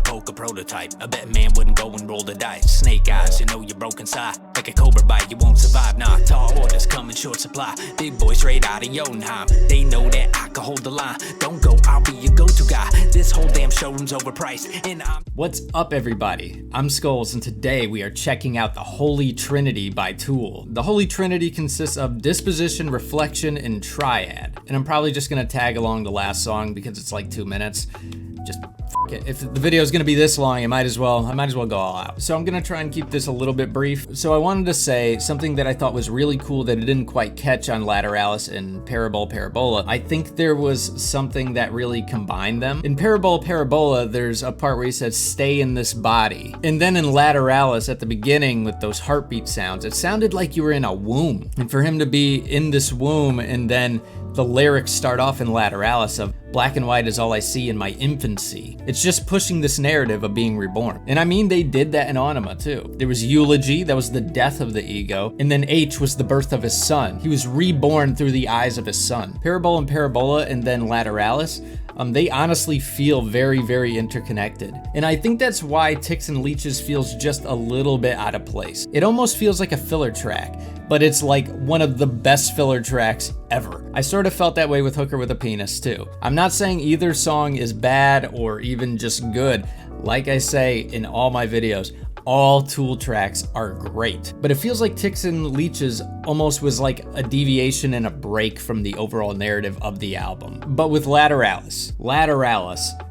poker prototype. I bet man wouldn't go and roll the dice. Snake eyes, you know you're broken side. Like a cobra bite, you won't survive. Nah, tall orders come in short supply. Big boys straight out of Jotunheim. They know that I can hold the line. Don't go, I'll be your go-to guy. This whole damn showroom's overpriced, and I'm... What's up, everybody? I'm Skullz, and today we are checking out the Holy Trinity by Tool. The Holy Trinity consists of Disposition, Reflection, and Triad. And I'm probably just gonna tag along the last song because it's like 2 minutes. Just f it. If the video is gonna be this long, I might as well go all out. So I'm gonna try and keep this a little bit brief. So I wanted to say something that I thought was really cool that I didn't quite catch on Lateralis and Parabola. I think there was something that really combined them. In Parabola, there's a part where he says, "Stay in this body." And then in Lateralis, at the beginning with those heartbeat sounds, it sounded like you were in a womb. And for him to be in this womb, and then the lyrics start off in Lateralis of "Black and white is all I see in my infancy." It's just pushing this narrative of being reborn. And I mean, they did that in Anima too. There was Eulogy, that was the death of the ego. And then H was the birth of his son. He was reborn through the eyes of his son. Parabola and then Lateralis, they honestly feel very, very interconnected. And I think that's why Ticks and Leeches feels just a little bit out of place. It almost feels like a filler track, but it's like one of the best filler tracks ever. I sort of felt that way with Hooker with a Penis too. I'm not saying either song is bad or even just good. Like I say in all my videos, all Tool tracks are great, but it feels like Ticks and Leeches almost was like a deviation and a break from the overall narrative of the album. But with Lateralis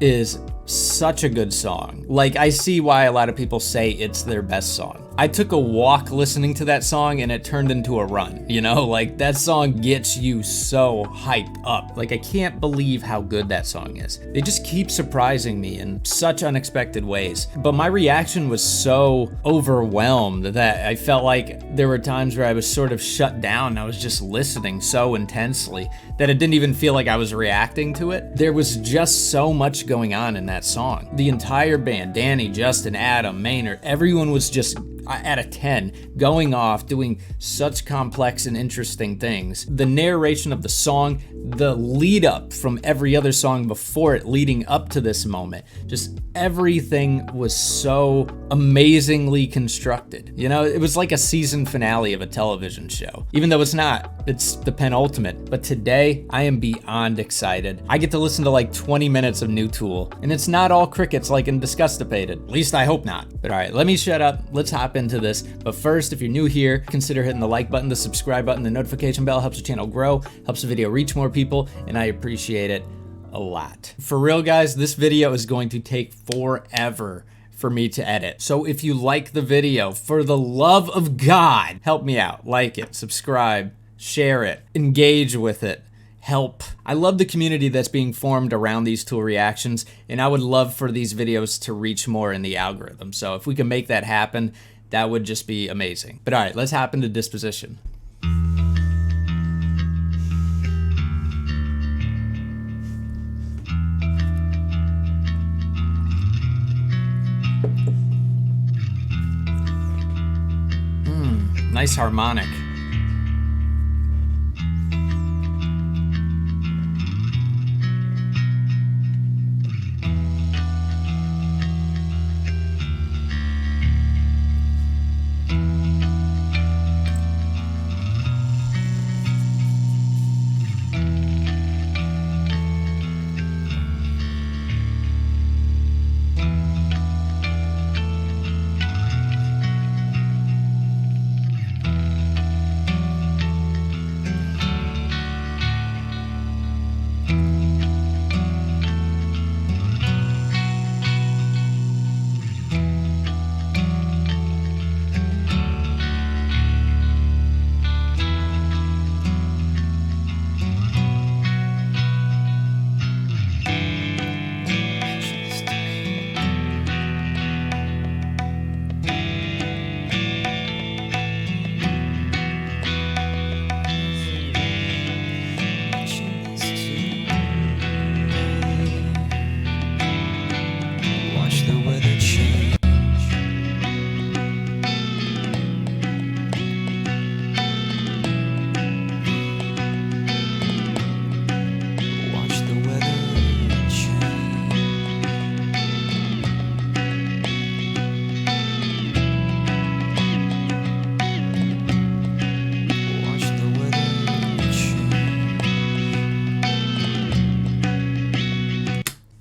is such a good song. Like, I see why a lot of people say it's their best song. I took a walk listening to that song and it turned into a run, you know? Like, that song gets you so hyped up. Like, I can't believe how good that song is. They just keep surprising me in such unexpected ways. But my reaction was so overwhelmed that I felt like there were times where I was sort of shut down. I was just listening so intensely that it didn't even feel like I was reacting to it. There was just so much going on in that song. The entire band, Danny, Justin, Adam, Maynard, everyone was just at a 10, going off, doing such complex and interesting things. The narration of the song, the lead up from every other song before it leading up to this moment, just everything was so amazingly constructed. You know, it was like a season finale of a television show. Even though it's not, it's the penultimate. But today, I am beyond excited. I get to listen to like 20 minutes of new Tool, and it's not all crickets like in Disgustipated. At least I hope not. But all right, let me shut up. Let's hop into this. But first, if you're new here, consider hitting the like button, the subscribe button, the notification bell. Helps the channel grow, helps the video reach more people, and I appreciate it a lot. For real, guys, this video is going to take forever for me to edit. So if you like the video, for the love of God, help me out. Like it, subscribe, share it, engage with it. Help. I love the community that's being formed around these Tool reactions, and I would love for these videos to reach more in the algorithm. So if we can make that happen, that would just be amazing. But all right, let's hop into Disposition. Nice harmonic.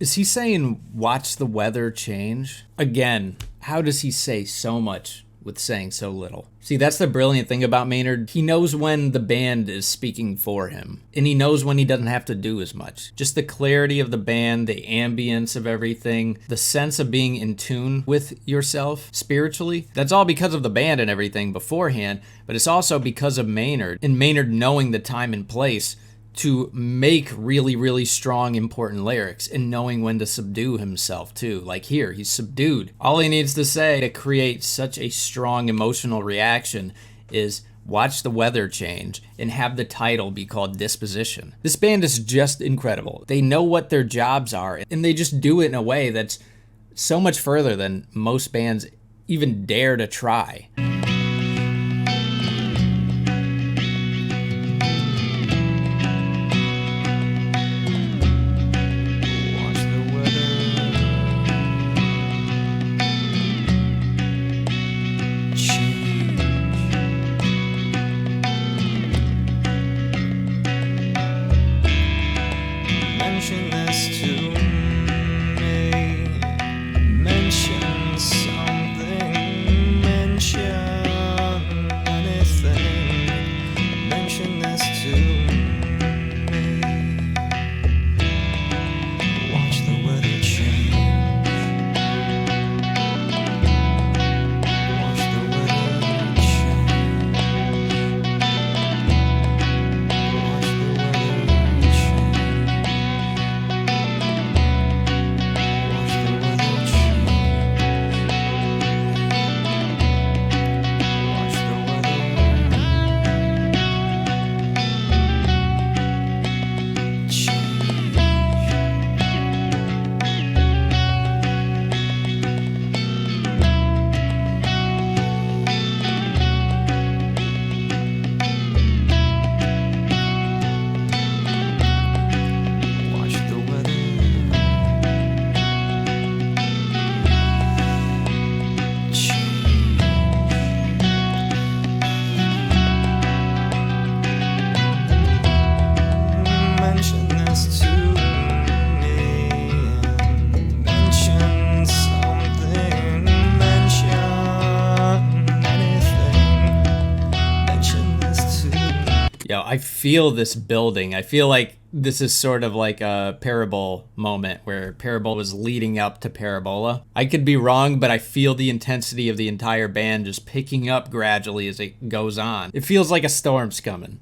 Is he saying, watch the weather change? Again, how does he say so much with saying so little? See, that's the brilliant thing about Maynard. He knows when the band is speaking for him, and he knows when he doesn't have to do as much. Just the clarity of the band, the ambience of everything, the sense of being in tune with yourself spiritually. That's all because of the band and everything beforehand, but it's also because of Maynard, and Maynard knowing the time and place to make really, really strong, important lyrics, and knowing when to subdue himself too. Like here, he's subdued. All he needs to say to create such a strong emotional reaction is watch the weather change and have the title be called Disposition. This band is just incredible. They know what their jobs are, and they just do it in a way that's so much further than most bands even dare to try. I feel this building. I feel like this is sort of like a Parable moment where Parable was leading up to Parabola. I could be wrong, but I feel the intensity of the entire band just picking up gradually as it goes on. It feels like a storm's coming.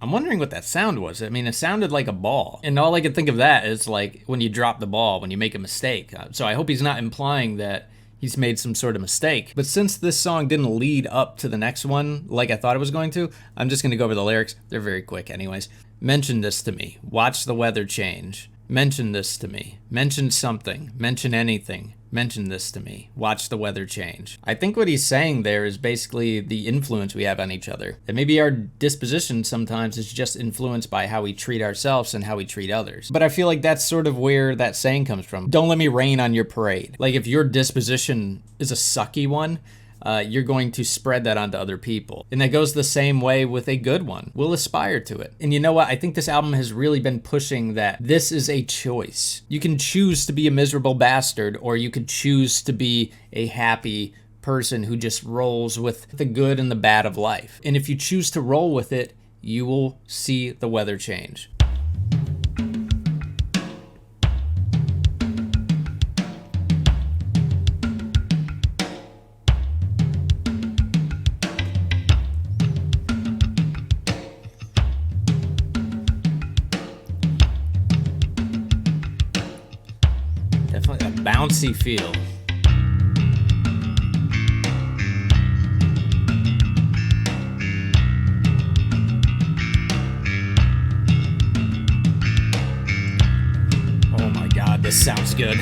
I'm wondering what that sound was. I mean, it sounded like a ball. And all I could think of that is like when you drop the ball, when you make a mistake. So I hope he's not implying that he's made some sort of mistake. But since this song didn't lead up to the next one like I thought it was going to, I'm just going to go over the lyrics. They're very quick anyways. Mention this to me. Watch the weather change. Mention this to me. Mention something. Mention anything. Mention this to me. Watch the weather change. I think what he's saying there is basically the influence we have on each other. That maybe our disposition sometimes is just influenced by how we treat ourselves and how we treat others. But I feel like that's sort of where that saying comes from. Don't let me rain on your parade. Like if your disposition is a sucky one, you're going to spread that onto other people. And that goes the same way with a good one. We'll aspire to it. And you know what? I think this album has really been pushing that this is a choice. You can choose to be a miserable bastard, or you could choose to be a happy person who just rolls with the good and the bad of life. And if you choose to roll with it, you will see the weather change. Definitely a bouncy feel. Oh my God, this sounds good.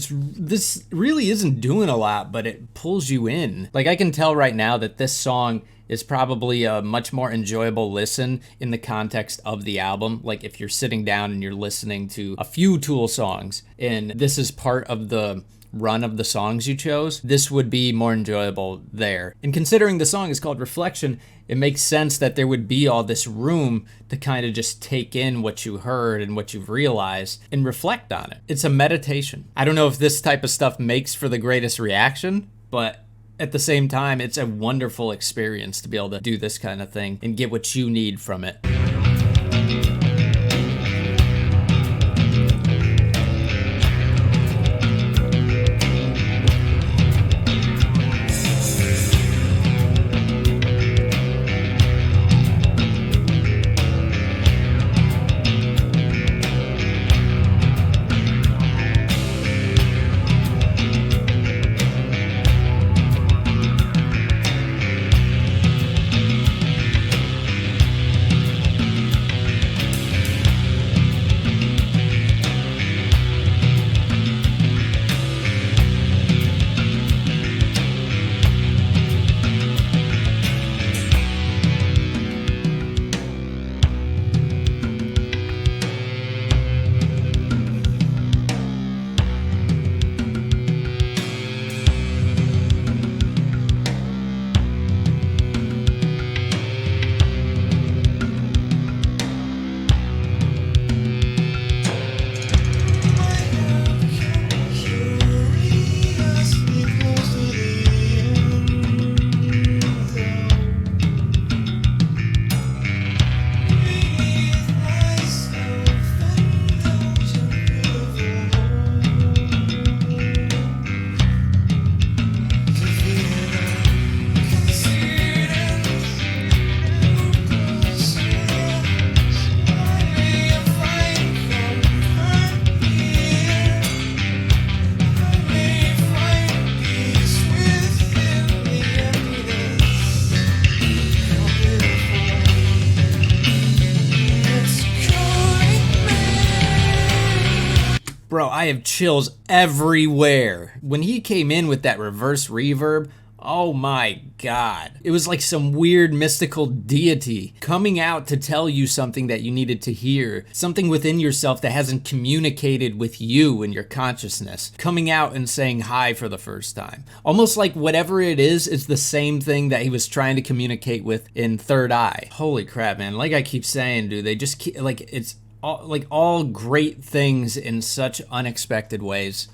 This really isn't doing a lot, but it pulls you in. Like, I can tell right now that this song is probably a much more enjoyable listen in the context of the album. Like, if you're sitting down and you're listening to a few Tool songs, and this is part of the run of the songs you chose, this would be more enjoyable there. And considering the song is called Reflection, it makes sense that there would be all this room to kind of just take in what you heard and what you've realized and reflect on it. It's a meditation. I don't know if this type of stuff makes for the greatest reaction, but at the same time, it's a wonderful experience to be able to do this kind of thing and get what you need from it. Bro, I have chills everywhere. When he came in with that reverse reverb, oh my God. It was like some weird mystical deity coming out to tell you something that you needed to hear. Something within yourself that hasn't communicated with you in your consciousness. Coming out and saying hi for the first time. Almost like whatever it is the same thing that he was trying to communicate with in Third Eye. Holy crap, man. Like I keep saying, dude, they just keep, like, it's all great things in such unexpected ways.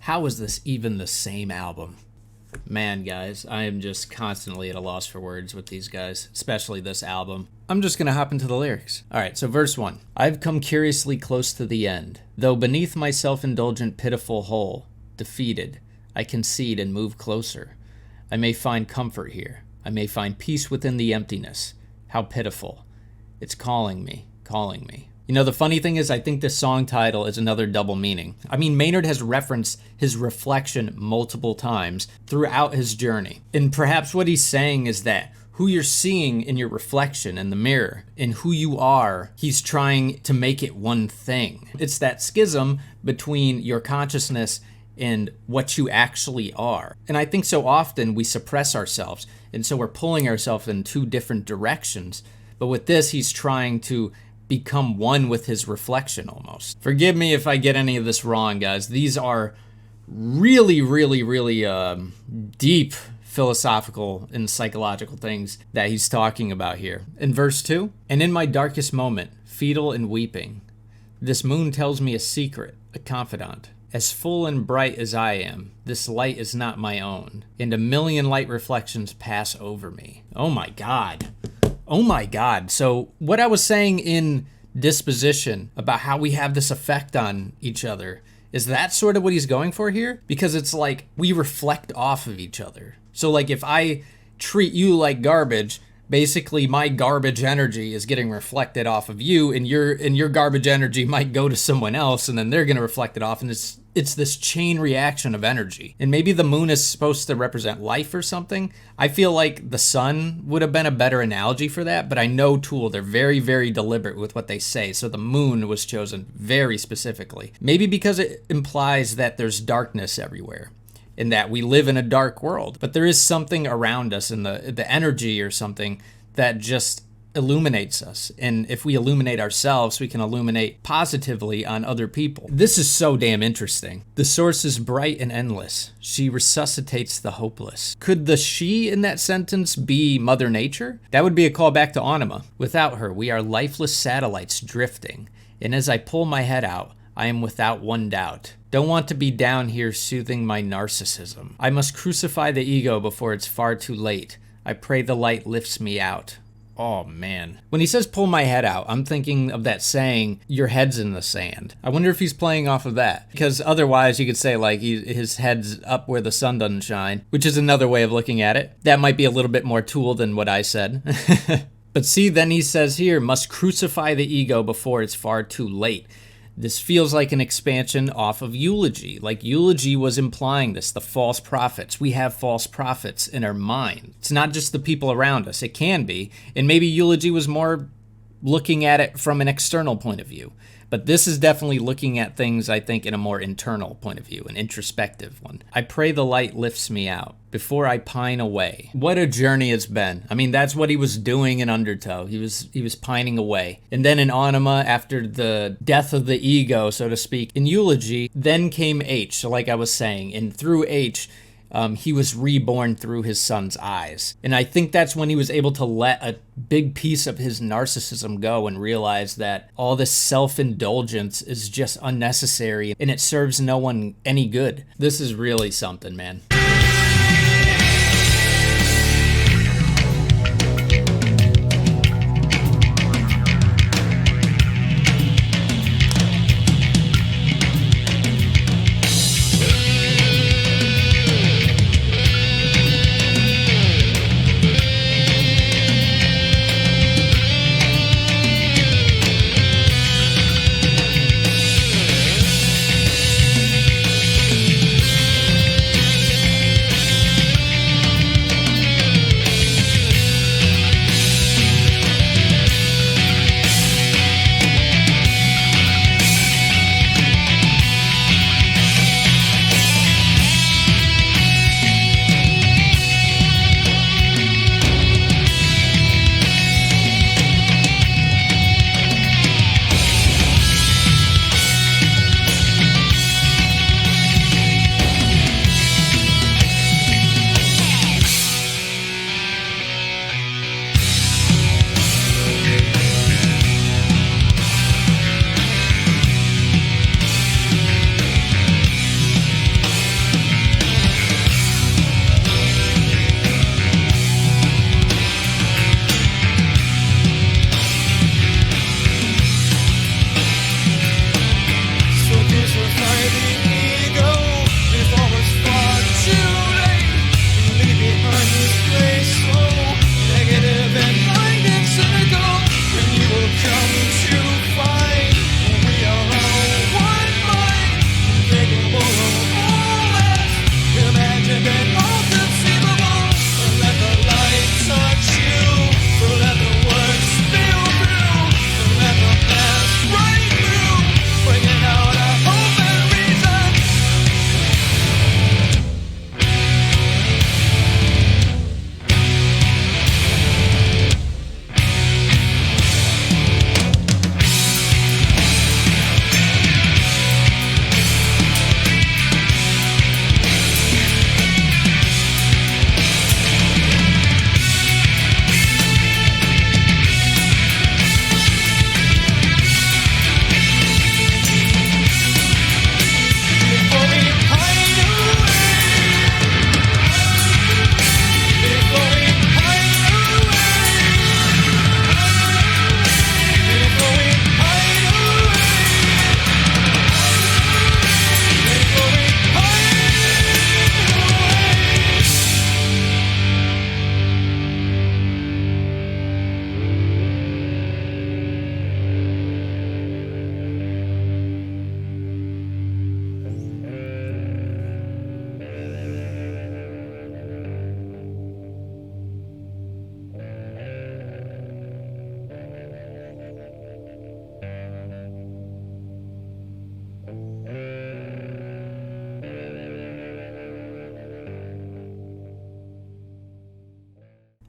How is this even the same album? Man, guys, I am just constantly at a loss for words with these guys, especially this album. I'm just gonna hop into the lyrics. Alright, so verse 1. I've come curiously close to the end, though beneath my self-indulgent pitiful hole, defeated, I concede and move closer. I may find comfort here. I may find peace within the emptiness. How pitiful. It's calling me, calling me. You know, the funny thing is, I think this song title is another double meaning. I mean, Maynard has referenced his reflection multiple times throughout his journey. And perhaps what he's saying is that who you're seeing in your reflection in the mirror and who you are, he's trying to make it one thing. It's that schism between your consciousness and what you actually are. And I think so often we suppress ourselves, and so we're pulling ourselves in two different directions. But with this, he's trying to become one with his reflection almost. Forgive me if I get any of this wrong, guys. These are really deep philosophical and psychological things that he's talking about here. In verse 2, and in my darkest moment, fetal and weeping, this moon tells me a secret, a confidant. As full and bright as I am, this light is not my own, and a million light reflections pass over me. Oh my God. Oh my God. So what I was saying in Disposition about how we have this effect on each other, is that sort of what he's going for here? Because it's like we reflect off of each other. So like if I treat you like garbage, basically my garbage energy is getting reflected off of you, and your garbage energy might go to someone else, and then they're going to reflect it off, and it's this chain reaction of energy. And maybe the moon is supposed to represent life or something. I feel like the sun would have been a better analogy for that, but I know Tool, they're very, very deliberate with what they say, so the moon was chosen very specifically. Maybe because it implies that there's darkness everywhere, in that we live in a dark world, but there is something around us in the energy or something that just illuminates us. And if we illuminate ourselves, we can illuminate positively on other people. This is so damn interesting. The source is bright and endless. She resuscitates the hopeless. Could the she in that sentence be Mother Nature? That would be a callback to Anima. Without her, we are lifeless satellites drifting. And as I pull my head out, I am without one doubt. Don't want to be down here soothing my narcissism. I must crucify the ego before it's far too late. I pray the light lifts me out. Oh man. When he says pull my head out, I'm thinking of that saying, your head's in the sand. I wonder if he's playing off of that. Because otherwise you could say like his head's up where the sun doesn't shine, which is another way of looking at it. That might be a little bit more Tool than what I said. But see, then he says here, must crucify the ego before it's far too late. This feels like an expansion off of Eulogy. Like Eulogy was implying this, the false prophets. We have false prophets in our mind. It's not just the people around us. It can be. And maybe Eulogy was more looking at it from an external point of view. But this is definitely looking at things, I think, in a more internal point of view, an introspective one. I pray the light lifts me out before I pine away. What a journey it's been. I mean, that's what he was doing in Undertow. He was pining away. And then in Anima, after the death of the ego, so to speak, in Eulogy, then came H, so like I was saying. And through H, he was reborn through his son's eyes. And I think that's when he was able to let a big piece of his narcissism go and realize that all this self-indulgence is just unnecessary and it serves no one any good. This is really something, man.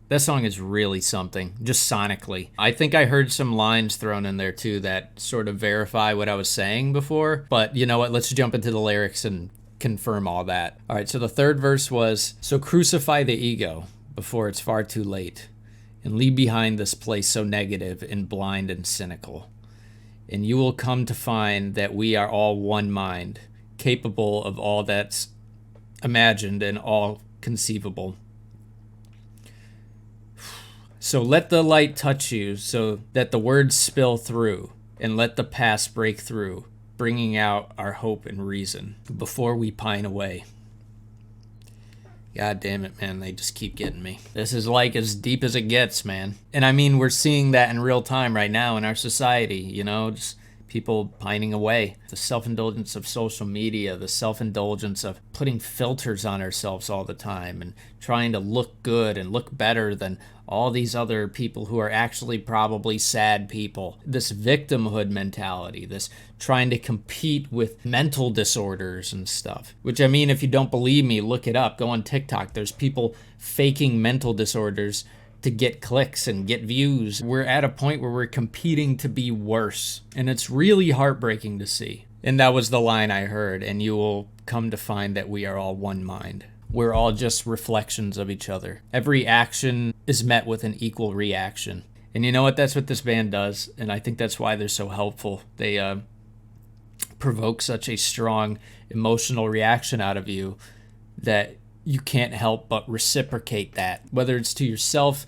That song is really something, just sonically. I think I heard some lines thrown in there too that sort of verify what I was saying before. But you know what? Let's jump into the lyrics and confirm all that. All right, so the third verse was, "So crucify the ego before it's far too late, and leave behind this place so negative and blind and cynical. And you will come to find that we are all one mind, capable of all that's imagined and all conceivable. So let the light touch you so that the words spill through, and let the past break through, bringing out our hope and reason before we pine away." God damn it, man. They just keep getting me. This is like as deep as it gets, man. And I mean, we're seeing that in real time right now in our society, you know, just people pining away. The self-indulgence of social media, the self-indulgence of putting filters on ourselves all the time and trying to look good and look better than all these other people who are actually probably sad people. This victimhood mentality, this trying to compete with mental disorders and stuff. Which, I mean, if you don't believe me, look it up. Go on TikTok. There's people faking mental disorders to get clicks and get views. We're at a point where we're competing to be worse. And it's really heartbreaking to see. And that was the line I heard. "And you will come to find that we are all one mind." We're all just reflections of each other. Every action is met with an equal reaction. And you know what? That's what this band does. And I think that's why they're so helpful. They provoke such a strong emotional reaction out of you that you can't help but reciprocate that. Whether it's to yourself,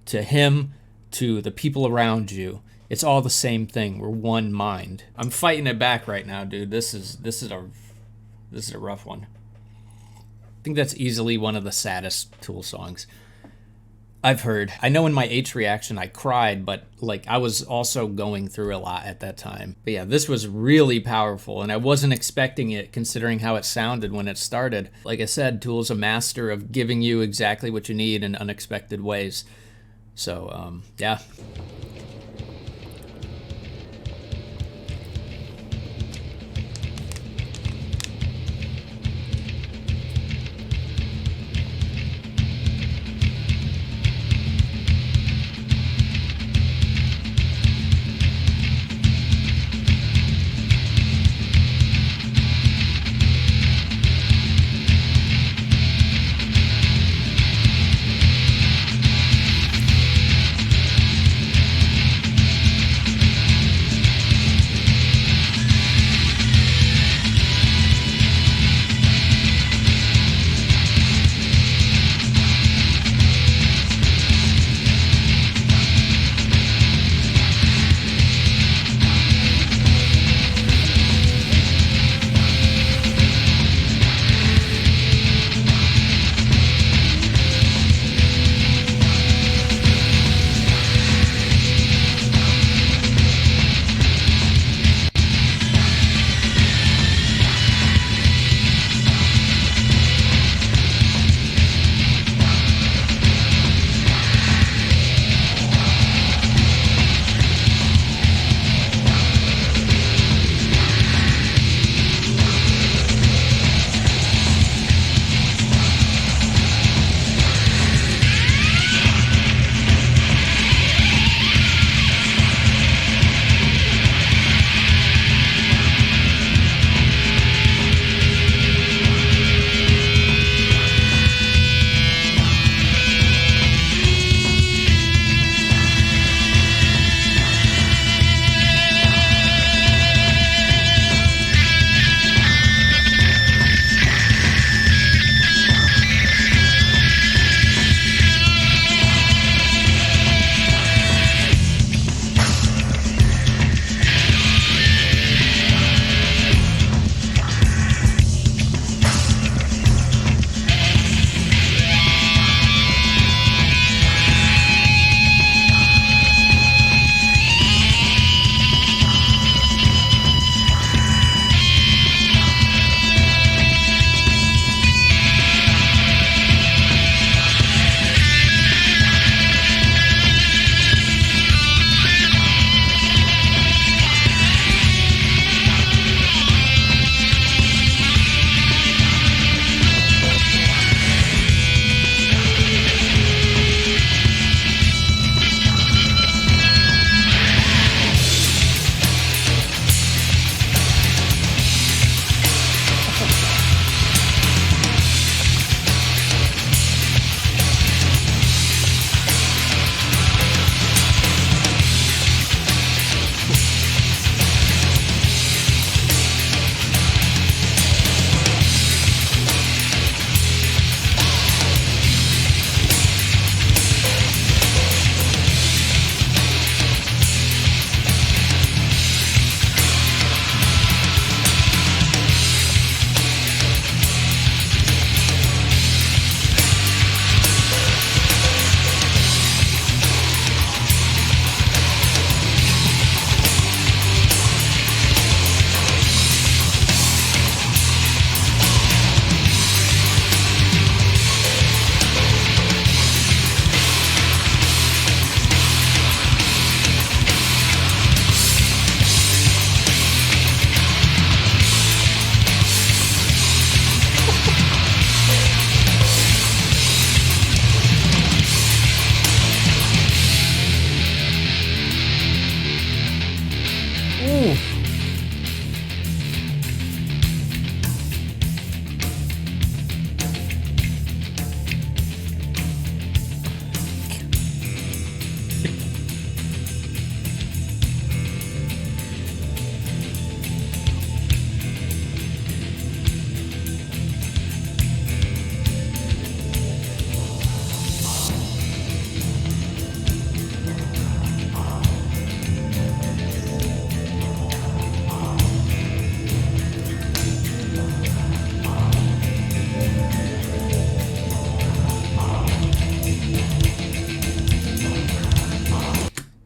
to him, to the people around you. It's all the same thing. We're one mind. I'm fighting it back right now, dude. This is a rough one. I think that's easily one of the saddest Tool songs I've heard. I know in my H reaction I cried, but like I was also going through a lot at that time. But yeah, this was really powerful, and I wasn't expecting it considering how it sounded when it started. Like I said, Tool's a master of giving you exactly what you need in unexpected ways. So, yeah.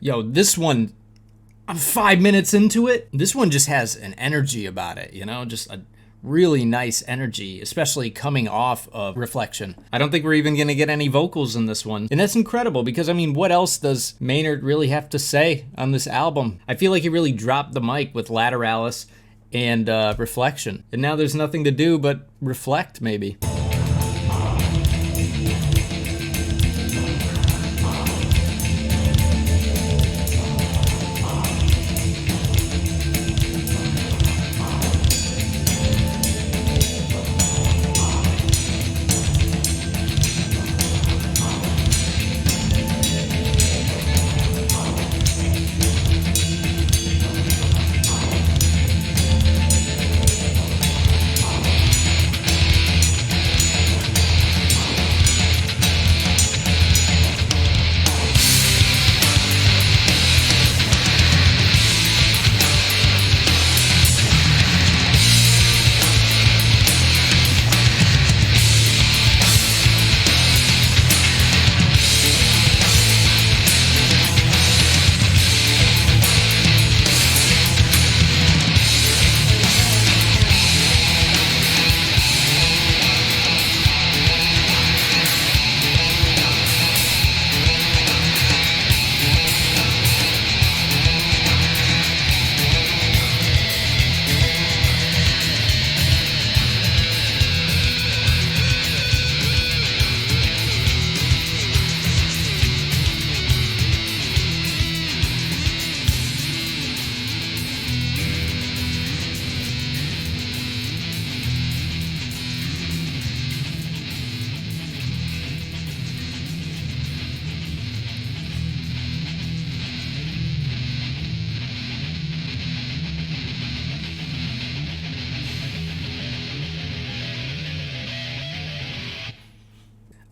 Yo, this one, I'm 5 minutes into it. This one just has an energy about it, you know, just a really nice energy, especially coming off of Reflection. I don't think we're even gonna get any vocals in this one. And that's incredible because, I mean, what else does Maynard really have to say on this album? I feel like he really dropped the mic with Lateralis and Reflection. And now there's nothing to do but reflect, maybe.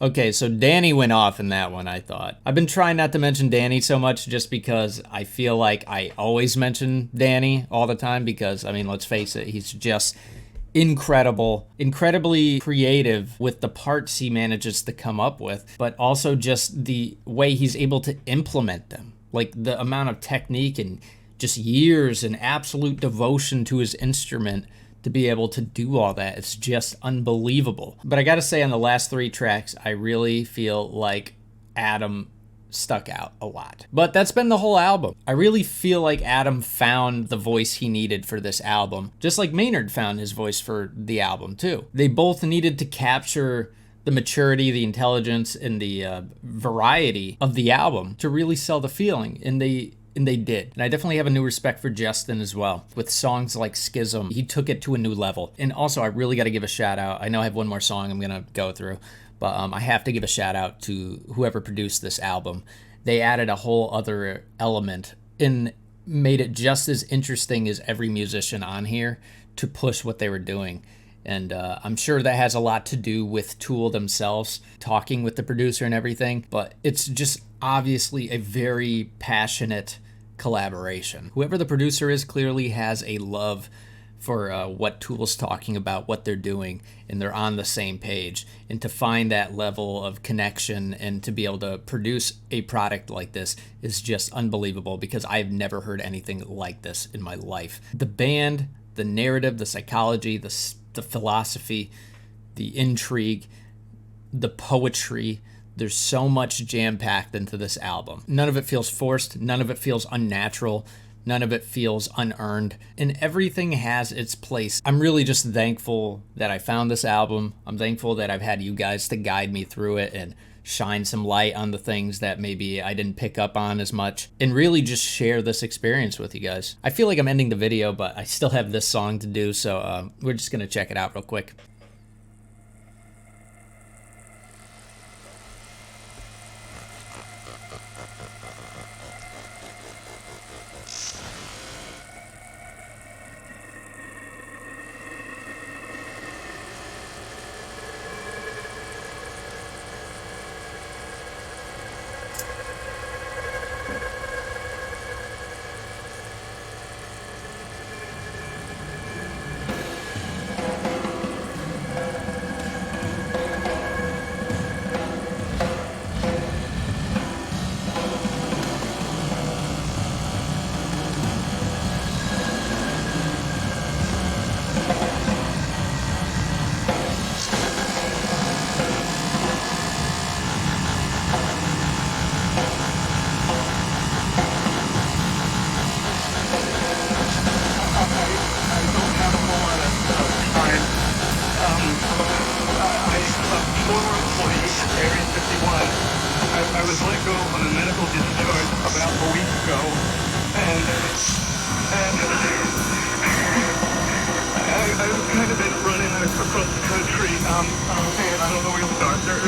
Okay, so Danny went off in that one, I thought. I've been trying not to mention Danny so much just because I feel like I always mention Danny all the time because, I mean, let's face it, he's just incredible, incredibly creative with the parts he manages to come up with, but also just the way he's able to implement them. Like the amount of technique and just years and absolute devotion to his instrument to be able to do all that. It's just unbelievable. But I gotta say, on the last 3 tracks, I really feel like Adam stuck out a lot. But that's been the whole album. I really feel like Adam found the voice he needed for this album, just like Maynard found his voice for the album too. They both needed to capture the maturity, the intelligence, and the variety of the album to really sell the feeling, and they did. And I definitely have a new respect for Justin as well. With songs like Schism, he took it to a new level. And also, I really got to give a shout out. I know I have one more song I'm going to go through, but I have to give a shout out to whoever produced this album. They added a whole other element and made it just as interesting as every musician on here to push what they were doing. And I'm sure that has a lot to do with Tool themselves, talking with the producer and everything, but it's just obviously a very passionate collaboration. Whoever the producer is clearly has a love for what Tool's talking about, what they're doing, and they're on the same page. And to find that level of connection and to be able to produce a product like this is just unbelievable because I've never heard anything like this in my life. The band, the narrative, the psychology, the philosophy, the intrigue, the poetry. There's so much jam-packed into this album. None of it feels forced. None of it feels unnatural. None of it feels unearned. And everything has its place. I'm really just thankful that I found this album. I'm thankful that I've had you guys to guide me through it and shine some light on the things that maybe I didn't pick up on as much, and really just share this experience with you guys. I feel like I'm ending the video, but I still have this song to do, so we're just gonna check it out real quick. ago, and I've kind of been running across the country, and I don't know where to start. They're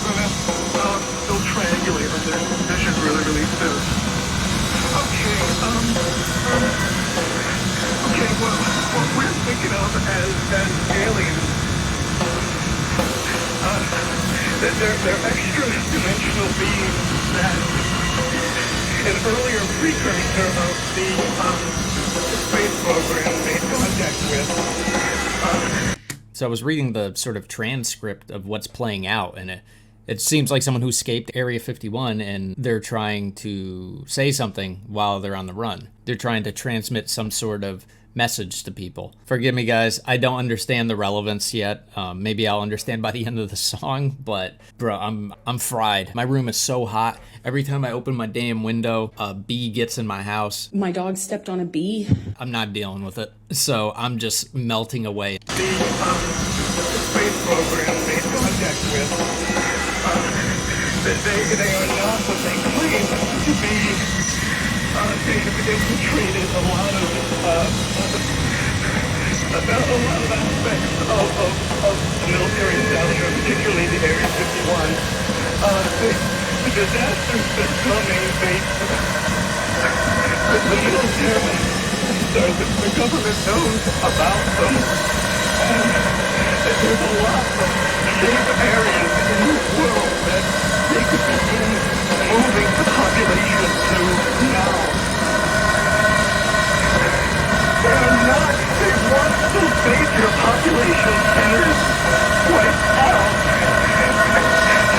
gonna, they'll triangulate on their vision really soon. Okay, what we're thinking of as aliens, they're extra-dimensional beings that an earlier precursor of the space program made contact with. So I was reading the sort of transcript of what's playing out, and it seems like someone who escaped Area 51, and they're trying to say something while they're on the run. They're trying to transmit some sort of message to people. Forgive me, guys. I don't understand the relevance yet. Maybe I'll understand by the end of the song, but bro, I'm fried. My room is so hot. Every time I open my damn window, a bee gets in my house. My dog stepped on a bee. I'm not dealing with it. So I'm just melting away. The space program made contact with, they are not what they claim to be. They infiltrated a lot of aspects of military establishment, particularly the Area 51. The disasters that coming, the military, the government knows about them. There's a lot of safe areas in this world that they could begin moving the population to now. They want those major population centers wiped out,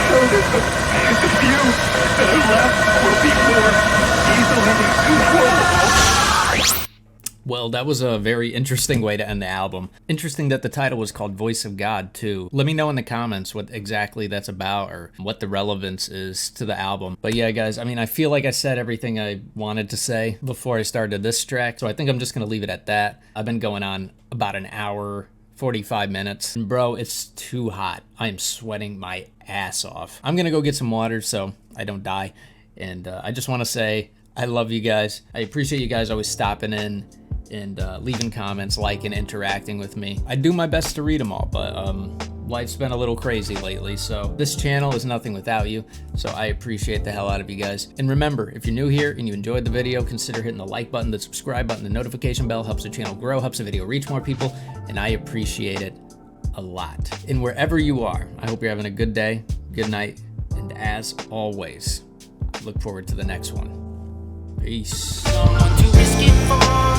so that the few that are left will be more easily controllable. Well, that was a very interesting way to end the album. Interesting that the title was called Voice of God, too. Let me know in the comments what exactly that's about or what the relevance is to the album. But yeah, guys, I mean, I feel like I said everything I wanted to say before I started this track, so I think I'm just going to leave it at that. I've been going on about an hour, 45 minutes. And bro, it's too hot. I am sweating my ass off. I'm going to go get some water so I don't die. And I just want to say I love you guys. I appreciate you guys always stopping in and leaving comments, liking, interacting with me. I do my best to read them all, but life's been a little crazy lately, so this channel is nothing without you, so I appreciate the hell out of you guys. And remember, if you're new here and you enjoyed the video, consider hitting the like button, the subscribe button, the notification bell. Helps the channel grow, helps the video reach more people, and I appreciate it a lot. And wherever you are, I hope you're having a good day, good night, and as always, I look forward to the next one. Peace. Don't want to risk it for